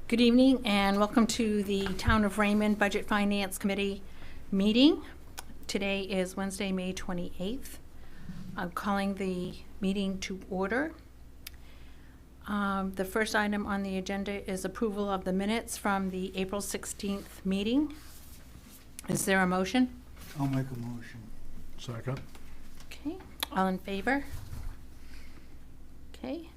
Good evening and welcome to the Town of Raymond Budget Finance Committee meeting. Today is Wednesday, May 28th. I'm calling the meeting to order. The first item on the agenda is approval of the minutes from the April 16th meeting. Is there a motion? I'll make a motion. Second. Okay, all in favor? Okay.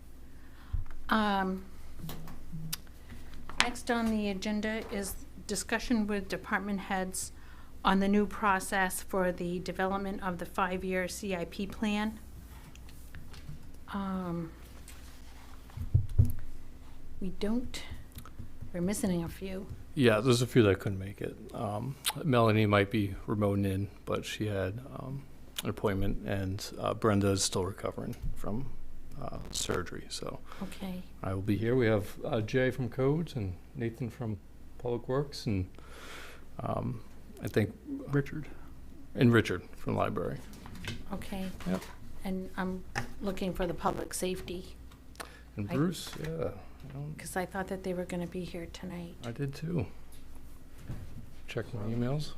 Next on the agenda is discussion with department heads on the new process for the development of the 5-year CIP plan. We're missing a few. Yeah, there's a few that couldn't make it. Melanie might be remoting in, but she had an appointment, and Brenda is still recovering from surgery. So Okay. I will be here. We have Jay from Codes and Nathan from Public Works, and I think Richard from Library. Okay. Yep. And I'm looking for the public safety, And Bruce, yeah. because I thought that they were going to be here tonight. I did too. Check my emails.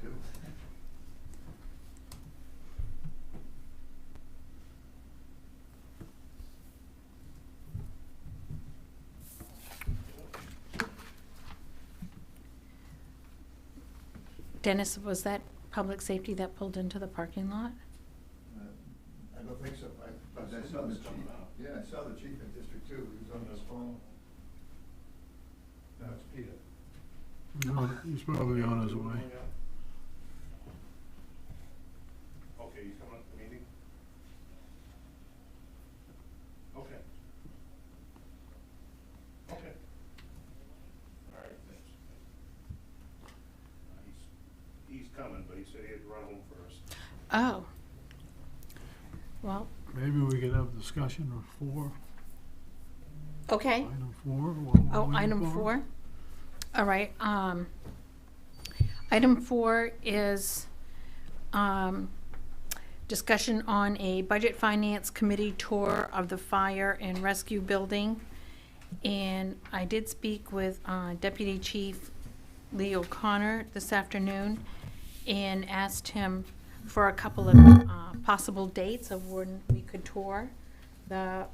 Dennis, was that public safety that pulled into the parking lot? I don't think so. I saw the chief. Yeah, I saw the chief in District 2. He was on his phone. No, it's Peter. He's probably on his way. Okay, he's coming up to the meeting? Okay. Okay. All right, thanks. He's coming, but he said he had to run home first. Oh. Well, Maybe we could have discussion of 4. okay. Item 4. Oh, item 4? All right. Item 4 is discussion on a Budget Finance Committee tour of the fire and rescue building. And I did speak with Deputy Chief Lee O'Connor this afternoon and asked him for a couple of possible dates of when we could tour the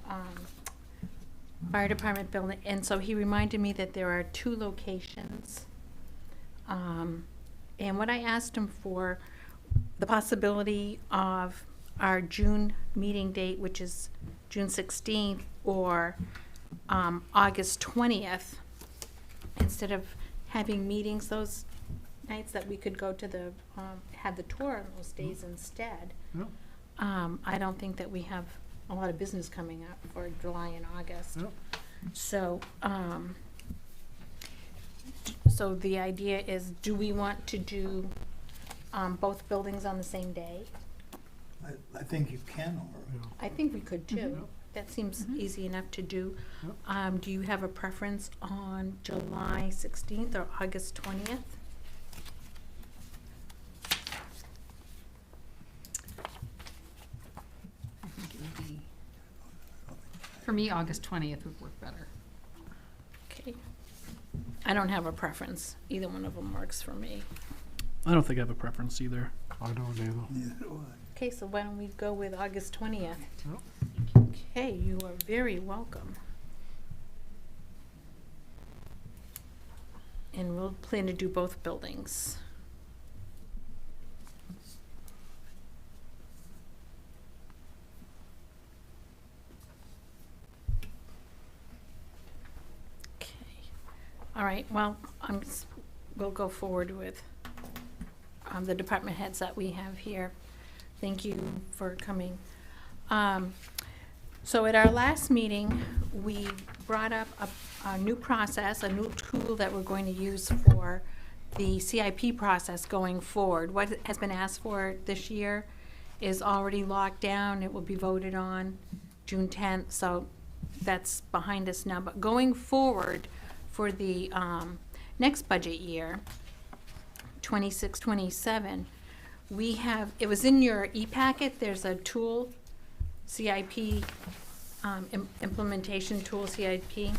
fire department building. And so he reminded me that there are 2 locations. And what I asked him for, the possibility of our June meeting date, which is June 16th, or August 20th, instead of having meetings those nights, that we could go to the, have the tour on those days instead. Yep. I don't think that we have a lot of business coming up for July and August. Yep. So, so the idea is, do we want to do both buildings on the same day? I think you can, or I think we could too. Yep. That seems easy enough to do. Yep. Do you have a preference on July 16th or August 20th? I think it would be, for me, August 20th would work better. Okay. I don't have a preference. Either one of them works for me. I don't think I have a preference either. I don't either. neither do Okay, so why don't we go with August 20th? Yep. Okay, you are very welcome. And we'll plan to do both buildings. Okay. All right, well, we'll go forward with the department heads that we have here. Thank you for coming. So at our last meeting, we brought up a new process, a new tool that we're going to use for the CIP process going forward. What has been asked for this year is already locked down. It will be voted on June 10th, so that's behind us now. But going forward for the next budget year, 26-27, we have, it was in your e-packet, there's a tool, CIP, implementation tool, CIP,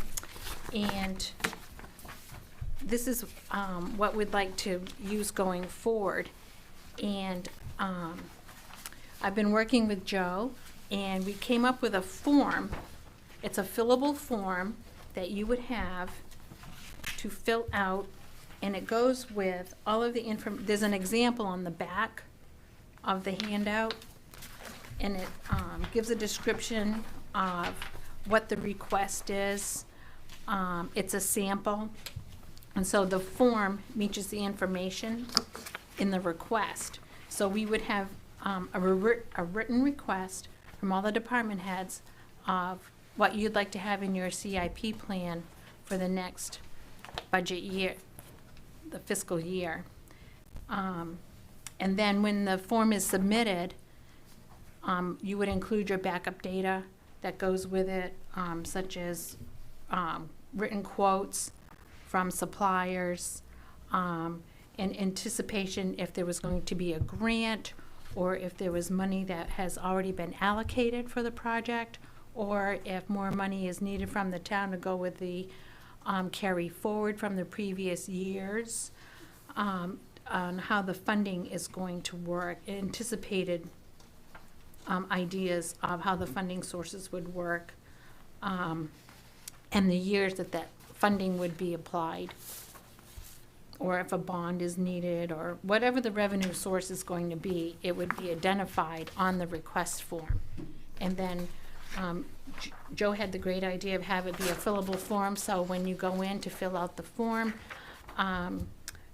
and this is what we'd like to use going forward. And I've been working with Joe, and we came up with a form. It's a fillable form that you would have to fill out, and it goes with all of the there's an example on the back of the handout, and it gives a description of what the request is. It's a sample, and so the form matches the information in the request. So we would have a written request from all the department heads of what you'd like to have in your CIP plan for the next budget year, the fiscal year. And then when the form is submitted, you would include your backup data that goes with it, such as written quotes from suppliers, in anticipation if there was going to be a grant, or if there was money that has already been allocated for the project, or if more money is needed from the town to go with the carry forward from the previous years, on how the funding is going to work, anticipated ideas of how the funding sources would work, and the years that that funding would be applied, or if a bond is needed, or whatever the revenue source is going to be, it would be identified on the request form. And then Joe had the great idea of have it be a fillable form, so when you go in to fill out the form,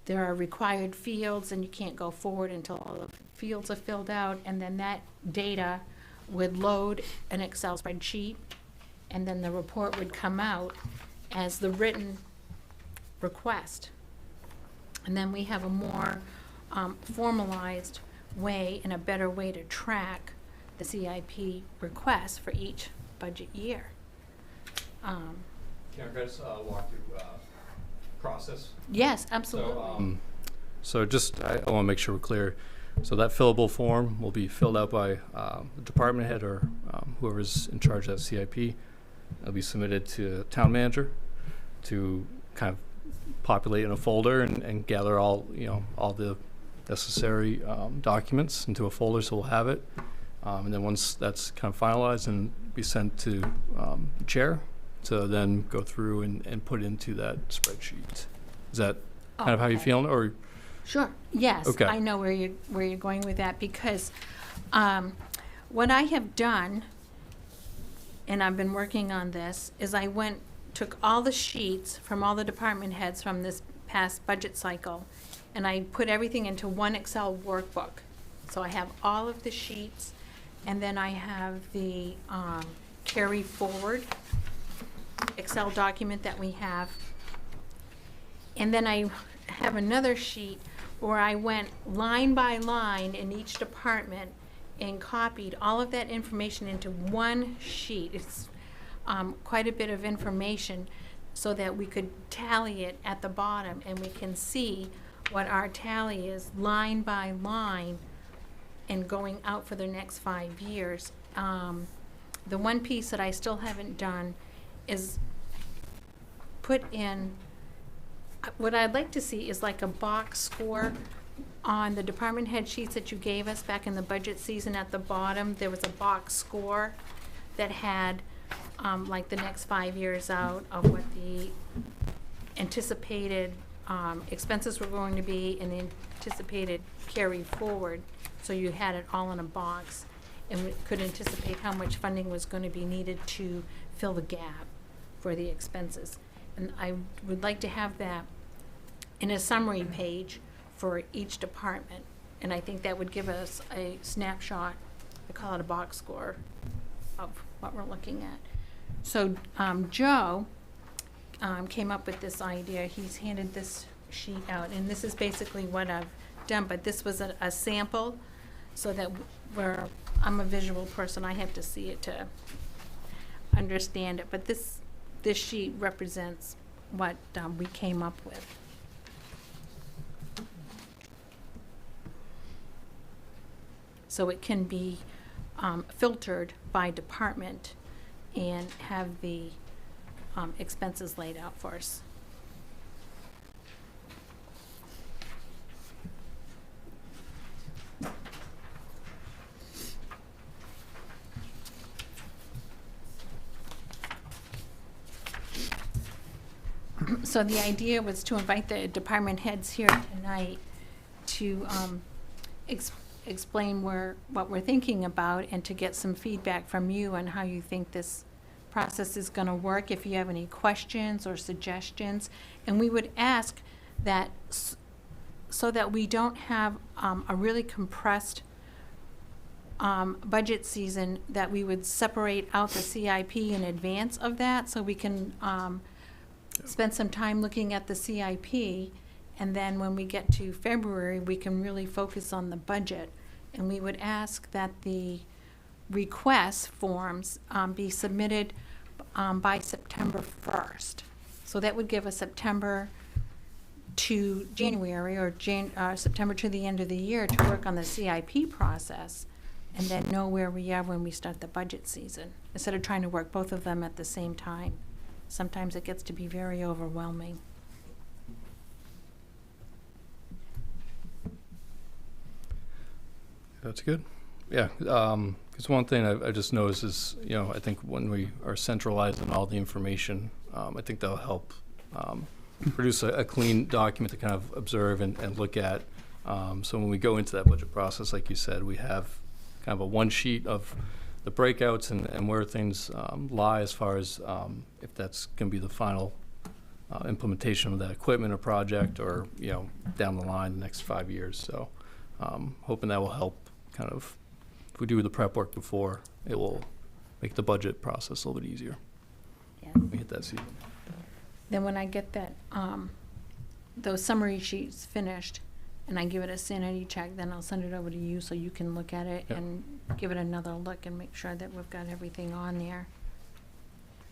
there are required fields, and you can't go forward until all the fields are filled out, and then that data would load an Excel spreadsheet, and then the report would come out as the written request. And then we have a more formalized way and a better way to track the CIP request for each budget year. Can I just walk through process? Yes, absolutely. So just, I want to make sure we're clear. So that fillable form will be filled out by the department head or whoever's in charge of that CIP. It'll be submitted to the town manager to kind of populate in a folder and gather all, all the necessary documents into a folder, so we'll have it. And then once that's kind of finalized, and be sent to the chair to then go through and put into that spreadsheet. Is that kind of how you Okay. feeling, or? Sure, yes, Okay. I know where you're going with that, because what I have done, and I've been working on this, is I took all the sheets from all the department heads from this past budget cycle, and I put everything into one Excel workbook. So I have all of the sheets, and then I have the carry forward Excel document that we have. And then I have another sheet where I went line by line in each department and copied all of that information into one sheet. It's quite a bit of information, so that we could tally it at the bottom, and we can see what our tally is line by line and going out for the next 5 years. The one piece that I still haven't done is put in, what I'd like to see is like a box score on the department head sheets that you gave us back in the budget season. At the bottom, there was a box score that had like the next 5 years out of what the anticipated expenses were going to be and the anticipated carry forward. So you had it all in a box, and we could anticipate how much funding was going to be needed to fill the gap for the expenses. And I would like to have that in a summary page for each department. And I think that would give us a snapshot, I call it a box score, of what we're looking at. So Joe came up with this idea. He's handed this sheet out, and this is basically what I've done, but this was a sample, so that I'm a visual person, I have to see it to understand it, but this sheet represents what we came up with. So it can be filtered by department and have the expenses laid out for us. So the idea was to invite the department heads here tonight to explain what we're thinking about and to get some feedback from you on how you think this process is going to work, if you have any questions or suggestions. And we would ask that so that we don't have a really compressed budget season, that we would separate out the CIP in advance of that, so we can spend some time looking at the CIP, and then when we get to February, we can really focus on the budget. And we would ask that the request forms be submitted by September 1st. So that would give us September to January, or September to the end of the year, to work on the CIP process, and then know where we are when we start the budget season, instead of trying to work both of them at the same time. Sometimes it gets to be very overwhelming. That's good. Yeah, because one thing I just noticed is, I think when we are centralizing all the information, I think that'll help produce a clean document to kind of observe and look at. So when we go into that budget process, like you said, we have kind of a one sheet of the breakouts and where things lie, as far as if that's going to be the final implementation of that equipment or project, or down the line the next 5 years. So hoping that will help kind of, if we do the prep work before, it will make the budget process a little bit easier. Yeah. We hit that season. Then when I get that, those summary sheets finished, and I give it a sanity check, then I'll send it over to you so you can look at it. Yep. And give it another look and make sure that we've got everything on there.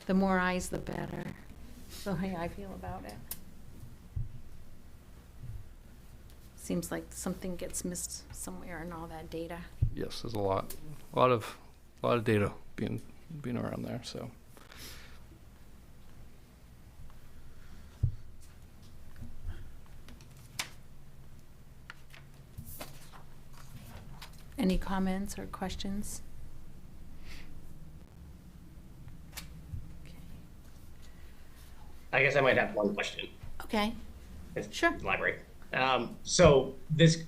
The more eyes, the better. So how I feel about it. Seems like something gets missed somewhere in all that data. Yes, there's a lot of data being around there. So. Any comments or questions? Okay. I guess I might have one question. Okay. It's sure. Library. So this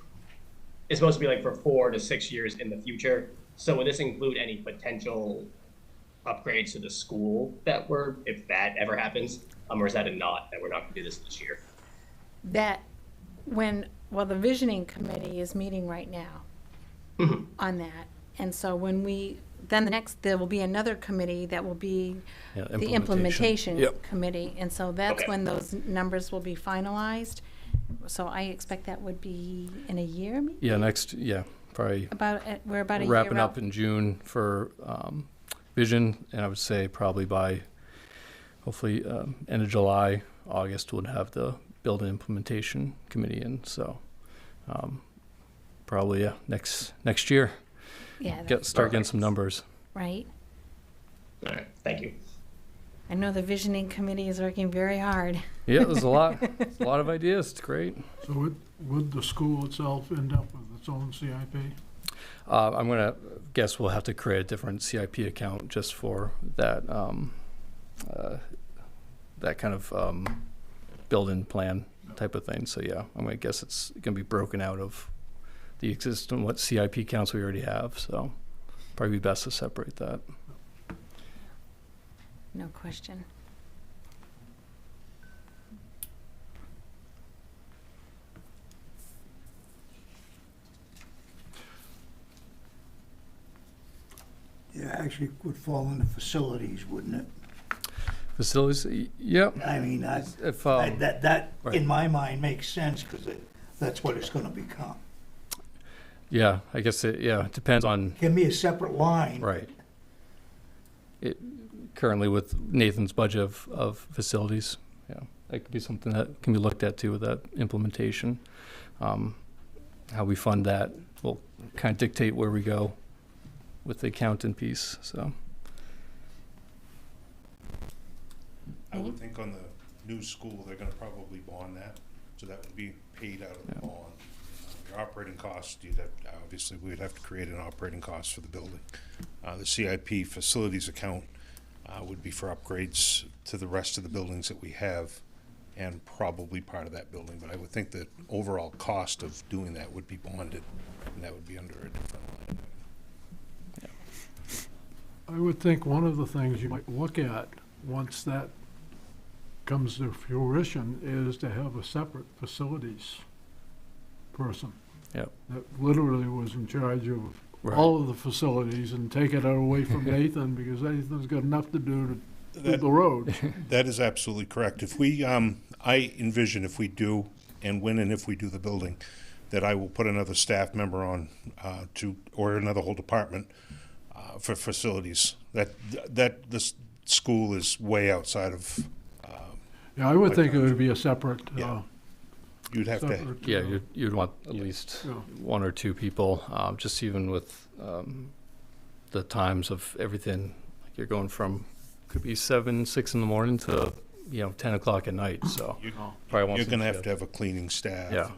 is supposed to be like for 4 to 6 years in the future. So would this include any potential upgrades to the school if that ever happens? Or is that a not, that we're not going to do this year? The visioning committee is meeting right now. Mm-hmm. On that, and so there will be another committee that will be the implementation yep. committee, and so that's okay. When those numbers will be finalized. So I expect that would be in a year, maybe? Probably we're about a year wrapping up in June for vision, and I would say probably by hopefully end of July, August, we'll have the building implementation committee in. So probably next year. Yeah. Start getting some numbers. Right. All right. Thank you. I know the visioning committee is working very hard. Yeah, there's a lot of ideas. It's great. So would the school itself end up with its own CIP? I'm gonna guess we'll have to create a different CIP account just for that that kind of building plan type of thing. So yeah, I'm gonna guess it's gonna be broken out of the existing CIP accounts we already have. So probably be best to separate that. No question. Yeah, actually would fall into facilities, wouldn't it? Facilities, yep. I mean, that right. In my mind makes sense, because that's what it's going to become. Yeah, I guess it depends on. It can be a separate line. Right. Currently with Nathan's budget of facilities, yeah, that could be something that can be looked at too with that implementation. How we fund that will kind of dictate where we go with the accountant piece. So I would think on the new school they're going to probably bond that, so that would be paid out of the bond. Your operating costs, obviously we'd have to create an operating cost for the building. The CIP facilities account would be for upgrades to the rest of the buildings that we have and probably part of that building, but I would think that overall cost of doing that would be bonded, and that would be under a different line. I would think one of the things you might look at, once that comes to fruition, is to have a separate facilities person. Yep. That literally was in charge of Right. all of the facilities and take it away from Nathan, because Nathan's got enough to do to do the road. That is absolutely correct. If we, I envision if we do, and when and if we do the building, that I will put another staff member on or another whole department for facilities. That this school is way outside of, Yeah, I would think it would be a separate, Yeah. You'd have to, separate, Yeah, you'd want at least Yeah. 1 or 2 people, just even with the times of everything. Like you're going from, could be 7, 6 in the morning to, 10 o'clock at night, so. Probably want you're some gonna have shift. to have a cleaning staff. Yeah.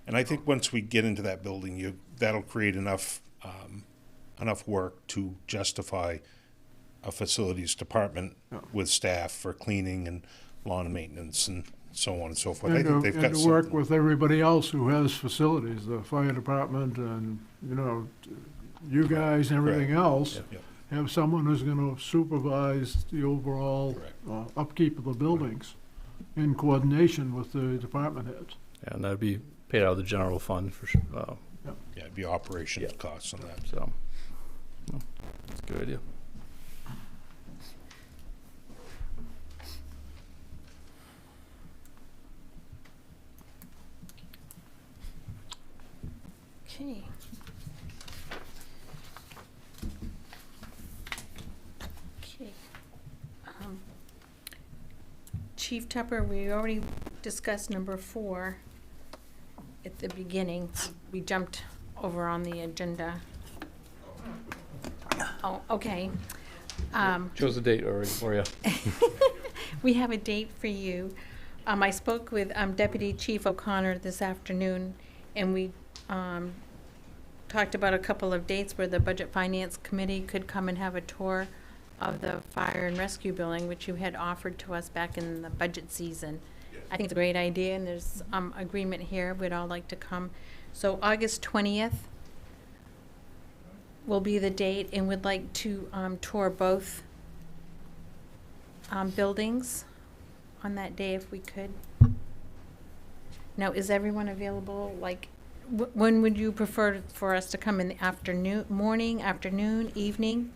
And I think once we get into that building, that'll create enough work to justify a facilities department Yeah. with staff for cleaning and lawn and maintenance and so on and so forth. I and think to, they've got and to work something. with everybody else who has facilities, the fire department and, you guys and everything else. Yeah. Yep. Have someone who's gonna supervise the overall Correct. upkeep of the buildings in coordination with the department heads. And that'd be paid out of the general fund for sure, Yeah, it'd be operations Yeah. costs on that. so. No, That's a good idea. Okay. Okay. Chief Tupper, we already discussed number 4 at the beginning. We jumped over on the agenda. Oh, okay. Chose a date already for you. We have a date for you. I spoke with Deputy Chief O'Connor this afternoon, and we talked about a couple of dates where the Budget Finance Committee could come and have a tour of the fire and rescue building, which you had offered to us back in the budget season. I think it's a great idea, and there's agreement here. We'd all like to come. So August 20th will be the date, and we'd like to tour both buildings on that day if we could. Now, is everyone available, like, when would you prefer for us to come, in the afternoon, morning, afternoon, evening?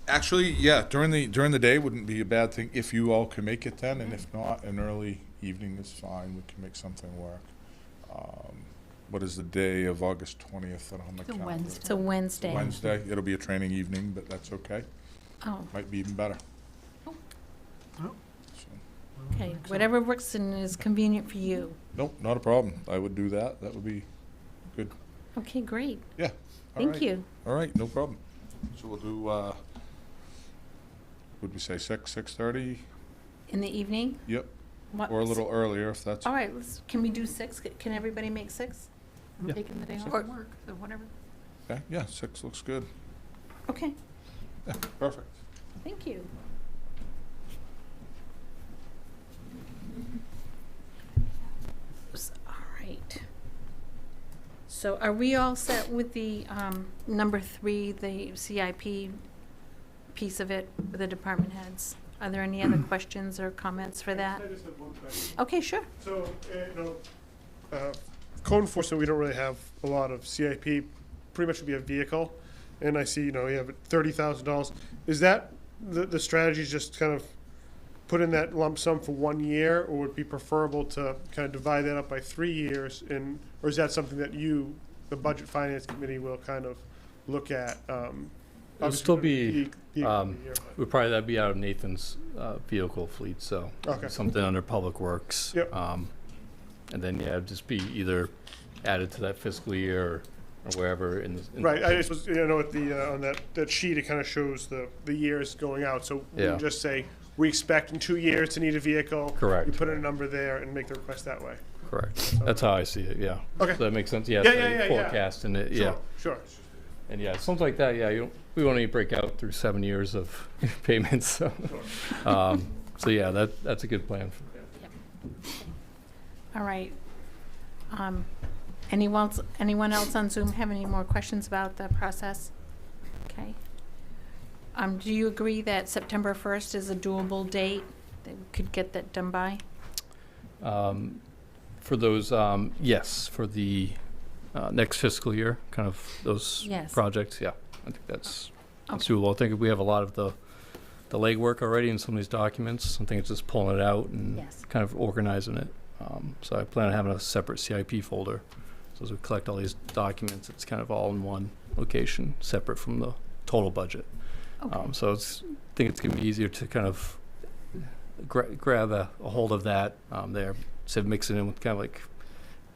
Actually, yeah, during the day wouldn't be a bad thing if you all can make it then, and if not, an early evening is fine. We can make something work. What is the day of August 20th on the It's a calendar? Wednesday. It's a Wednesday. Wednesday. It'll be a training evening, but that's okay. Oh, Might be even better. Oh. So, okay, whatever works and is convenient for you. nope, not a problem. I would do that. That would be good. Okay, great, Yeah. all thank right. you. All right, no problem. So we'll do, would we say 6:30? In the evening? Yep, What- or a little earlier if that's, All right, can we do 6? Can everybody make 6? Yeah. Taking the day off Or- of work, so whatever. okay, yeah, 6 looks good. Okay, Yeah, perfect. thank you. All right. So are we all set with the number 3, the CIP piece of it, with the department heads? Are there any other questions or comments for that? I just have one question. Okay, sure. So, code enforcement, we don't really have a lot of CIP, pretty much would be a vehicle. And I see, you have $30,000. Is that the strategy is just kind of put in that lump sum for 1 year, or would it be preferable to kind of divide that up by 3 years? Or is that something that you, the Budget Finance Committee, will kind of look at? It would still be, but- that'd be out of Nathan's vehicle fleet, so. Okay. Something under Public Works. Yep. And then, yeah, it'd just be either added to that fiscal year or wherever in the. Right, I just was, at the, on that sheet, it kind of shows the years going out, so we Yeah. can just say, we expect in 2 years to need a vehicle. Correct. You put in a number there and make the request that way. Correct. That's how I see it, yeah. Okay. Does that make sense? Yeah. Yeah, so yeah, you yeah, yeah. Forecast and it, yeah. Sure. And yeah, something like that, yeah, we won't even break out through 7 years of payments, so. So yeah, that's a good plan. All right. Anyone else on Zoom have any more questions about the process? Okay. Do you agree that September 1st is a doable date that we could get that done by? For those, yes, for the next fiscal year, kind of those Yes. projects, yeah. I think that's Okay. doable. I think we have a lot of the legwork already in some of these documents. I think it's just pulling it out and Yes. kind of organizing it. So I plan on having a separate CIP folder. So as we collect all these documents, it's kind of all in one location, separate from the total budget. Okay. So I think it's going to be easier to kind of grab a hold of that there, instead of mixing in with kind of like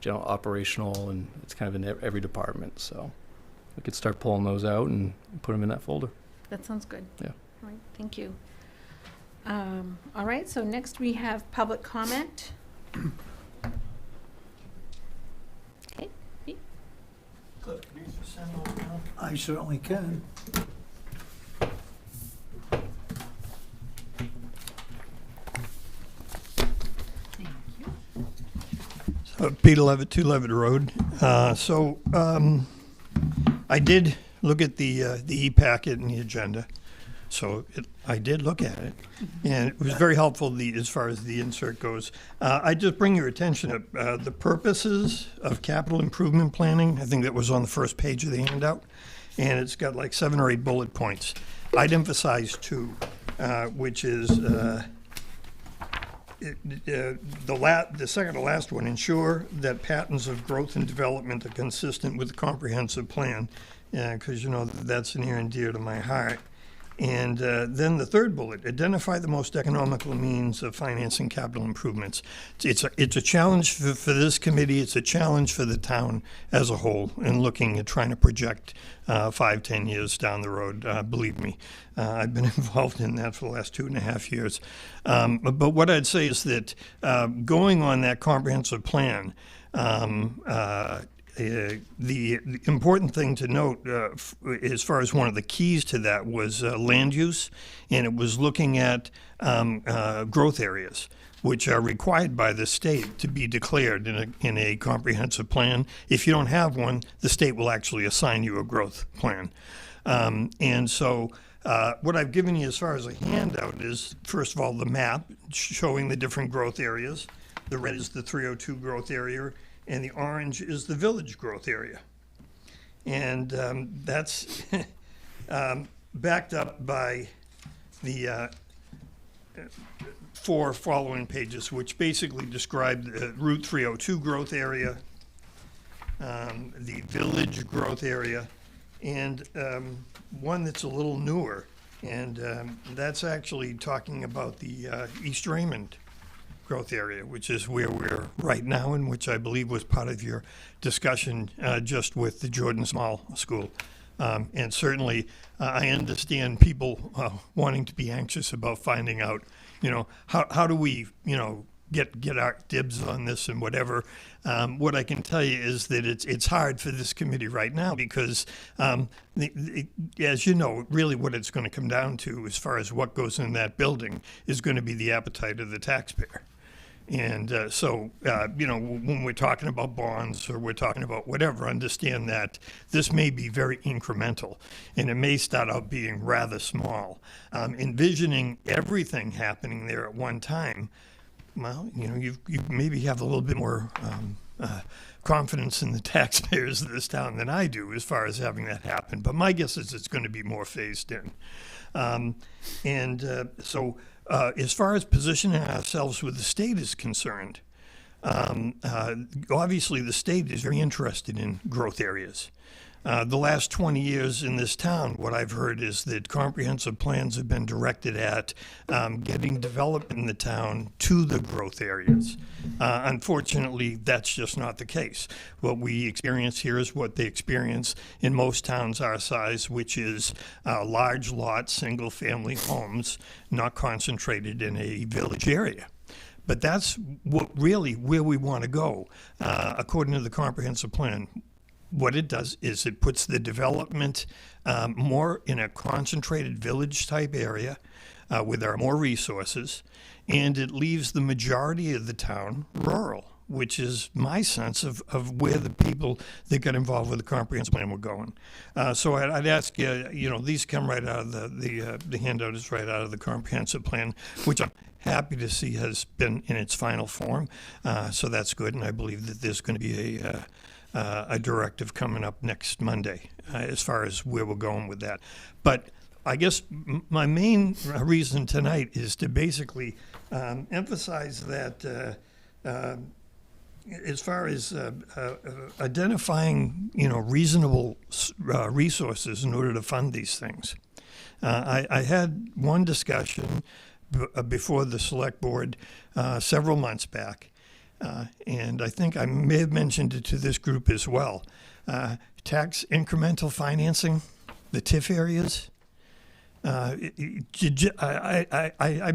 general operational, and it's kind of in every department. So we could start pulling those out and put them in that folder. That sounds good. Yeah. All right, thank you. All right, so next we have public comment. Okay. Pete? Cliff, can you just send those down? I certainly can. Thank you. Peter Levitt, 2 Levitt Road. I did look at the e-packet and the agenda. I did look at it, and it was very helpful as far as the insert goes. I just bring your attention to the purposes of capital improvement planning. I think that was on the first page of the handout, and it's got like 7 or 8 bullet points. I'd emphasize 2, which is the second to last one: ensure that patterns of growth and development are consistent with the comprehensive plan, because that's near and dear to my heart. And then the third bullet: identify the most economical means of financing capital improvements. It's a challenge for this committee. It's a challenge for the town as a whole in looking at trying to project 5-10 years down the road. Believe me, I've been involved in that for the last 2.5 years. But what I'd say is that going on that comprehensive plan, the important thing to note, as far as one of the keys to that, was land use, and it was looking at growth areas, which are required by the state to be declared in a comprehensive plan. If you don't have one, the state will actually assign you a growth plan. And so what I've given you as far as a handout is, first of all, the map showing the different growth areas. The red is the 302 growth area, and the orange is the village growth area. And that's backed up by the 4 following pages, which basically describe the Route 302 growth area, the village growth area, and one that's a little newer, and that's actually talking about the East Raymond growth area, which is where we're right now, and which I believe was part of your discussion just with the Jordan Small School. And certainly, I understand people wanting to be anxious about finding out, how do we, get our dibs on this and whatever. What I can tell you is that it's hard for this committee right now because, as you know, really what it's going to come down to as far as what goes in that building is going to be the appetite of the taxpayer. And when we're talking about bonds or we're talking about whatever, understand that this may be very incremental, and it may start out being rather small. Envisioning everything happening there at one time, well, you maybe have a little bit more confidence in the taxpayers of this town than I do as far as having that happen. But my guess is it's going to be more phased in. As far as positioning ourselves with the state is concerned, obviously the state is very interested in growth areas. The last 20 years in this town, what I've heard is that comprehensive plans have been directed at getting development in the town to the growth areas. Unfortunately, that's just not the case. What we experience here is what they experience in most towns our size, which is large lots, single-family homes, not concentrated in a village area. But that's where we want to go, according to the comprehensive plan. What it does is it puts the development more in a concentrated village-type area where there are more resources, and it leaves the majority of the town rural, which is my sense of where the people that got involved with the comprehensive plan were going. So I'd ask you, these come right out of the handout is right out of the comprehensive plan, which I'm happy to see has been in its final form. So that's good, and I believe that there's going to be a directive coming up next Monday as far as where we're going with that. But I guess my main reason tonight is to basically emphasize that as far as identifying, reasonable resources in order to fund these things. I had one discussion before the select board several months back, and I think I may have mentioned it to this group as well. Tax incremental financing, the TIF areas. I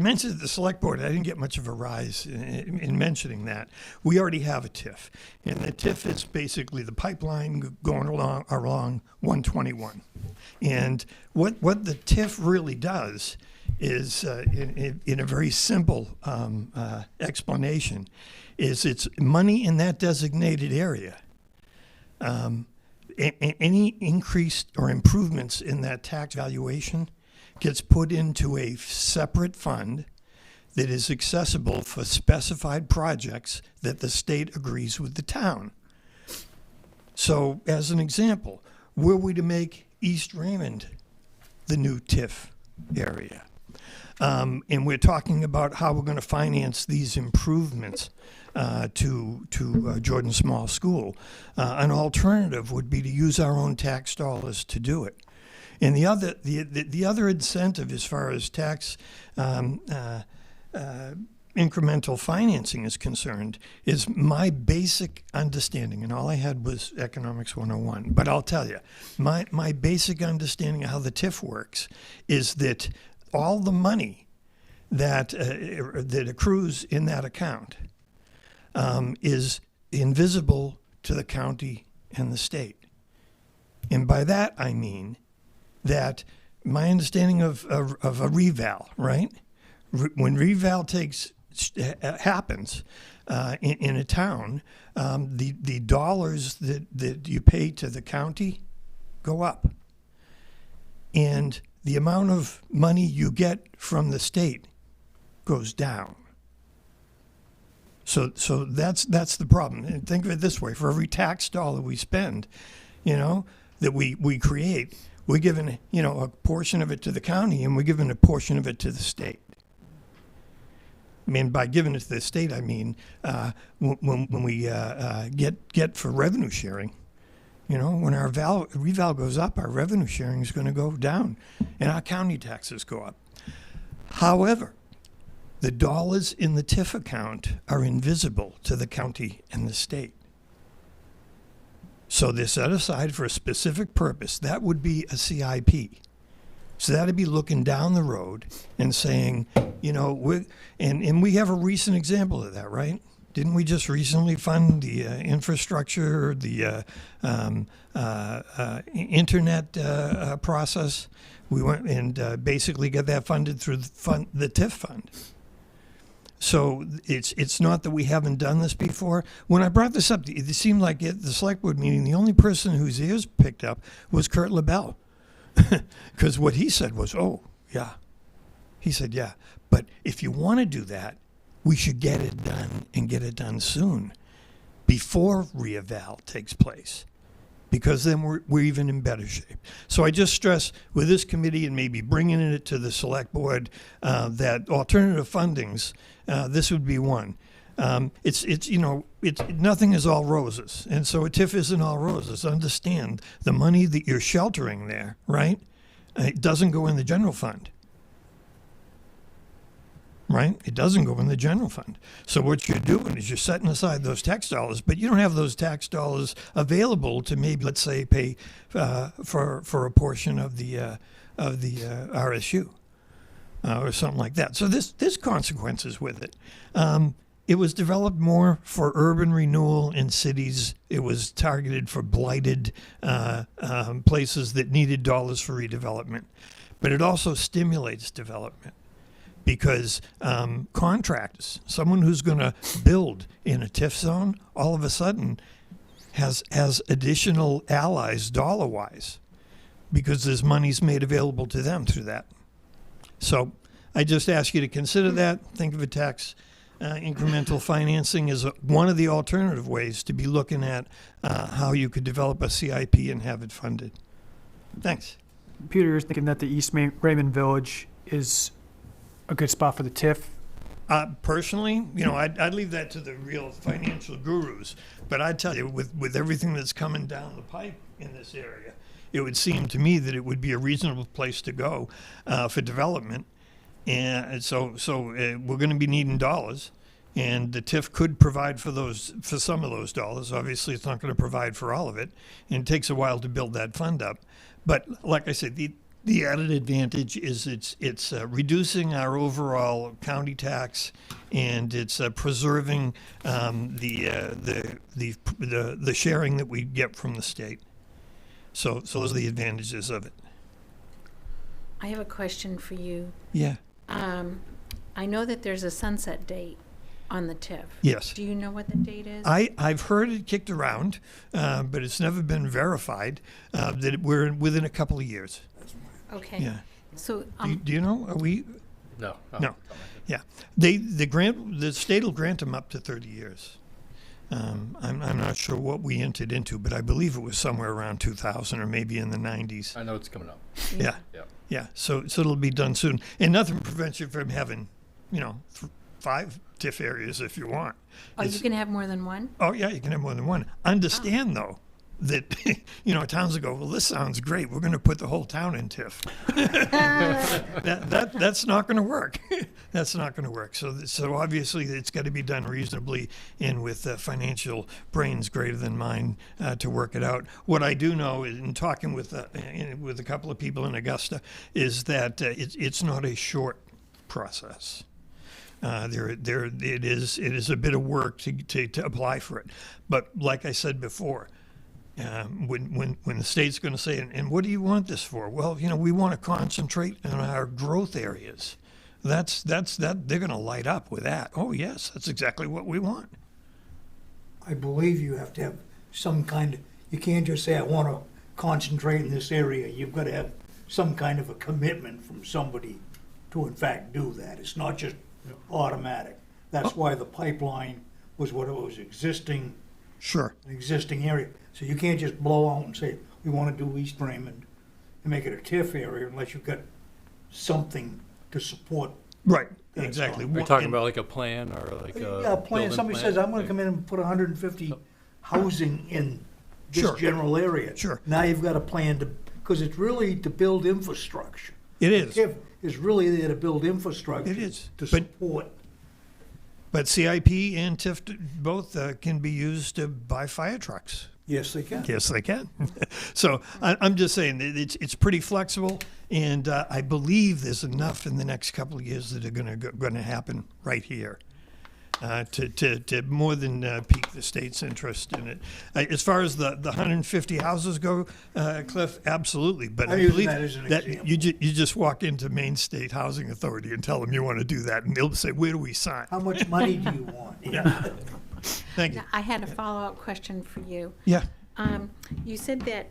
mentioned at the select board, I didn't get much of a rise in mentioning that. We already have a TIF, and the TIF is basically the pipeline going along 121. And what the TIF really does is, in a very simple explanation, is it's money in that designated area. Any increase or improvements in that tax valuation gets put into a separate fund that is accessible for specified projects that the state agrees with the town. So, as an example, were we to make East Raymond the new TIF area, and we're talking about how we're going to finance these improvements to Jordan Small School, an alternative would be to use our own tax dollars to do it. And the other incentive as far as tax incremental financing is concerned is my basic understanding, and all I had was Economics 101. But I'll tell you, my basic understanding of how the TIF works is that all the money that accrues in that account is invisible to the county and the state. And by that I mean that my understanding of a reval, right? When reval happens in a town, the dollars that you pay to the county go up. And the amount of money you get from the state goes down. So that's the problem. And think of it this way: for every tax dollar we spend, that we create, we're giving, a portion of it to the county, and we're giving a portion of it to the state. I mean, by giving it to the state, I mean when we get for revenue sharing, when our reval goes up, our revenue sharing is going to go down, and our county taxes go up. However, the dollars in the TIF account are invisible to the county and the state. So they're set aside for a specific purpose. That would be a CIP. So that'd be looking down the road and saying, and we have a recent example of that, right? Didn't we just recently fund the infrastructure, the internet process? We went and basically got that funded through the TIF fund. So it's not that we haven't done this before. When I brought this up, it seemed like at the select board meeting, the only person whose ears picked up was Kurt LaBelle. Because what he said was, oh, yeah. He said, yeah. But if you want to do that, we should get it done and get it done soon before re-eval takes place. Because then we're even in better shape. So I just stress with this committee and maybe bringing it to the select board that alternative fundings, this would be one. It's nothing is all roses, and so a TIF isn't all roses. Understand the money that you're sheltering there, right? It doesn't go in the general fund. Right? It doesn't go in the general fund. So what you're doing is you're setting aside those tax dollars, but you don't have those tax dollars available to maybe, let's say, pay for a portion of the RSU or something like that. So there's consequences with it. It was developed more for urban renewal in cities. It was targeted for blighted places that needed dollars for redevelopment. But it also stimulates development. because contractors, someone who's going to build in a TIF zone, all of a sudden has additional allies dollar-wise because there's monies made available to them through that. So I just ask you to consider that. Think of a tax incremental financing as one of the alternative ways to be looking at how you could develop a CIP and have it funded. Thanks. Peter, you're thinking that the East Raymond Village is a good spot for the TIF? Personally, I'd leave that to the real financial gurus. But I tell you, with everything that's coming down the pipe in this area, it would seem to me that it would be a reasonable place to go for development. And so we're going to be needing dollars, and the TIF could provide for some of those dollars. Obviously, it's not going to provide for all of it, and it takes a while to build that fund up. But like I said, the added advantage is it's reducing our overall county tax, and it's preserving the sharing that we get from the state. So those are the advantages of it. I have a question for you. Yeah. I know that there's a sunset date on the TIF. Yes. Do you know what the date is? I've heard it kicked around, but it's never been verified that we're within a couple of years. Okay. Yeah. So, Do you know? Are we? No. No. Yeah. The state will grant them up to 30 years. I'm not sure what we entered into, but I believe it was somewhere around 2000 or maybe in the 90s. I know it's coming up. Yeah. Yeah. So it'll be done soon, and nothing prevents you from having, 5 TIF areas if you want. you can have more than one? Oh yeah, you can have more than one. Understand though that towns will go, well, this sounds great. We're going to put the whole town in TIF. That's not going to work. That's not going to work. So obviously it's got to be done reasonably and with financial brains greater than mine to work it out. What I do know, in talking with a couple of people in Augusta, is that it's not a short process. It is a bit of work to apply for it. But like I said before, when the state's going to say, and what do you want this for? Well, we want to concentrate on our growth areas. That's they're going to light up with that. Oh yes, that's exactly what we want. I believe you have to have some you can't just say, I want to concentrate in this area. You've got to have some kind of a commitment from somebody to in fact do that. It's not just automatic. That's why the pipeline was what it was, existing area. So you can't just blow out and say, we want to do East Raymond and make it a TIF area unless you've got something to support. Right, exactly. Are you talking about like a plan or like a plan? Somebody says, I'm going to come in and put 150 housing in this general area. Sure. Now you've got a plan because it's really to build infrastructure. It is. The TIF is really there to build infrastructure. It is. To support. But CIP and TIF both can be used to buy fire trucks. Yes, they can. Yes, they can. So I'm just saying it's pretty flexible, and I believe there's enough in the next couple of years that are going to happen right here to more than pique the state's interest in it. As far as the 150 houses go, Cliff, absolutely. But I believe that you just walk into Maine State Housing Authority and tell them you want to do that, and they'll say, where do we sign? How much money do you want? Yeah. Thank you. Now, I had a follow-up question for you. Yeah. You said that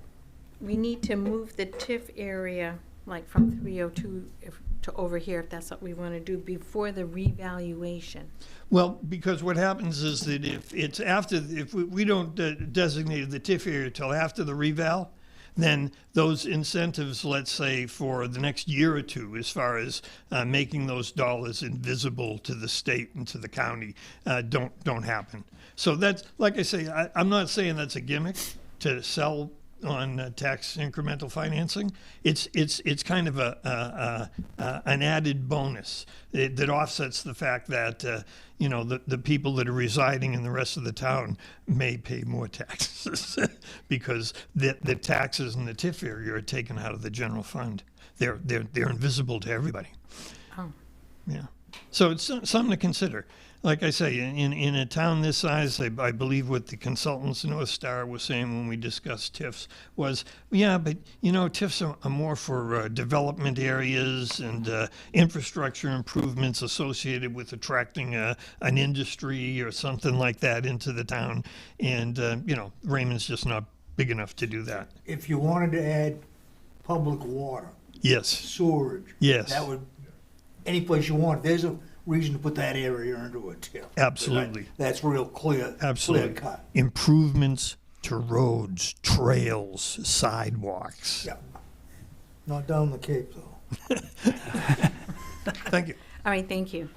we need to move the TIF area, like from 302 to over here, if that's what we want to do, before the revaluation. Well, because what happens is that if we don't designate the TIF area till after the reval, then those incentives, let's say for the next year or two, as far as making those dollars invisible to the state and to the county, don't happen. So that's, like I say, I'm not saying that's a gimmick to sell on tax incremental financing. It's kind of an added bonus that offsets the fact that the people that are residing in the rest of the town may pay more taxes because the taxes in the TIF area are taken out of the general fund. They're invisible to everybody. Oh. Yeah. So it's something to consider. like I say, in a town this size, I believe what the consultants in North Star were saying when we discussed TIFs was, yeah, but TIFs are more for development areas and infrastructure improvements associated with attracting an industry or something like that into the town. And, Raymond's just not big enough to do that. If you wanted to add public water, Yes, sewerage. Yes. That would, any place you want, there's a reason to put that area into a TIF. Absolutely. That's real clear. absolutely. Clear cut. Improvements to roads, trails, sidewalks. Yeah. Not down the Cape, though. Thank you. All right, thank you.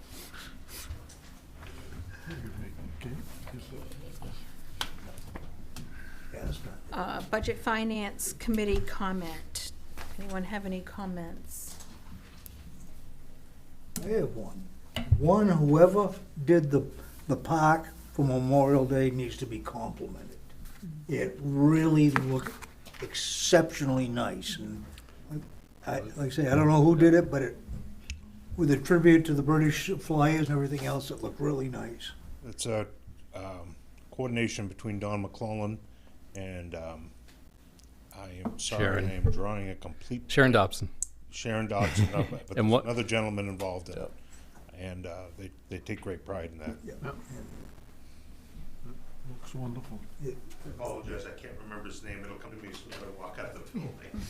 Yeah, that's not. Budget Finance Committee comment. Anyone have any comments? I have one. One, whoever did the park for Memorial Day needs to be complimented. It really looked exceptionally nice, and like I say, I don't know who did it, but with a tribute to the British flyers and everything else, it looked really nice. It's a coordination between Don McClellan and I am sorry, Sharon. I am drawing a complete Sharon Dobson. Sharon Dodson, but there's And what- another gentleman involved in it, and they take great pride in that. Yeah. Looks wonderful. I apologize, I can't remember his name. It'll come to me as soon as I walk out of the building.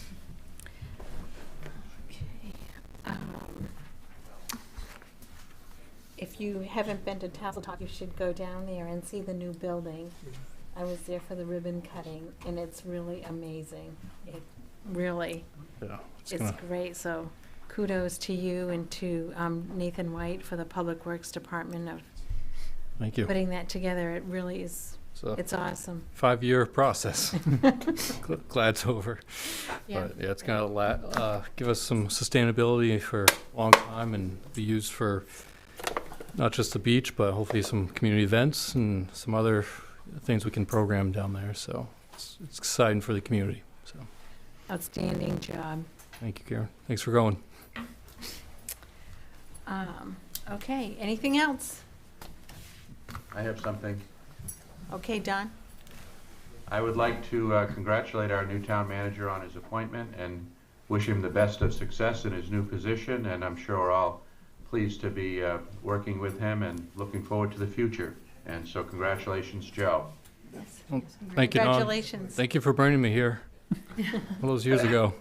If you haven't been to Tassleton, you should go down there and see the new building. I was there for the ribbon cutting, and it's really amazing. It really, Yeah, it's great, so kudos to you and to Nathan White for the Public Works Department of Thank you. putting that together. It really is, So, it's awesome. 5-year process. Glad it's over. Yeah. But yeah, it's gonna give us some sustainability for a long time and be used for not just the beach, but hopefully some community events and some other things we can program down there. So it's exciting for the community. So Outstanding job. thank you, Karen. Thanks for going. Okay, anything else? I have something. Okay, Don? I would like to congratulate our new town manager on his appointment and wish him the best of success in his new position, and I'm sure we're all pleased to be working with him and looking forward to the future. And so congratulations, Joe. Well, thank you, Don. Congratulations. Thank you for bringing me here all those years ago.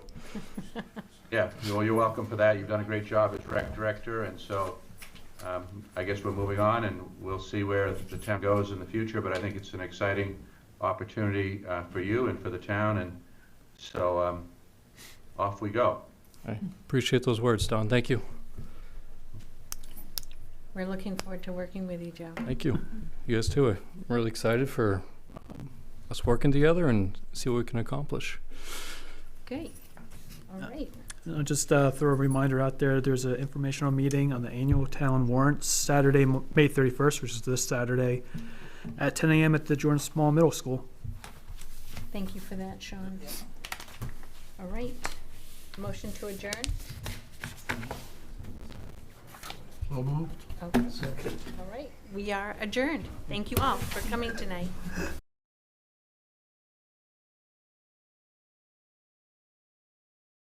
Yeah, well, you're welcome for that. You've done a great job as rec director, and so I guess we're moving on, and we'll see where the town goes in the future, but I think it's an exciting opportunity for you and for the town, and so off we go. I appreciate those words, Don. Thank you. We're looking forward to working with you, Joe. Thank you. You guys too. I'm really excited for us working together and see what we can accomplish. Great. All right. Just throw a reminder out there, there's an informational meeting on the annual town warrants, Saturday, May 31st, which is this Saturday, at 10 a.m. at the Jordan Small Middle School. Thank you for that, Sean. All right. Motion to adjourn? So moved. Okay. All right. We are adjourned. Thank you all for coming tonight.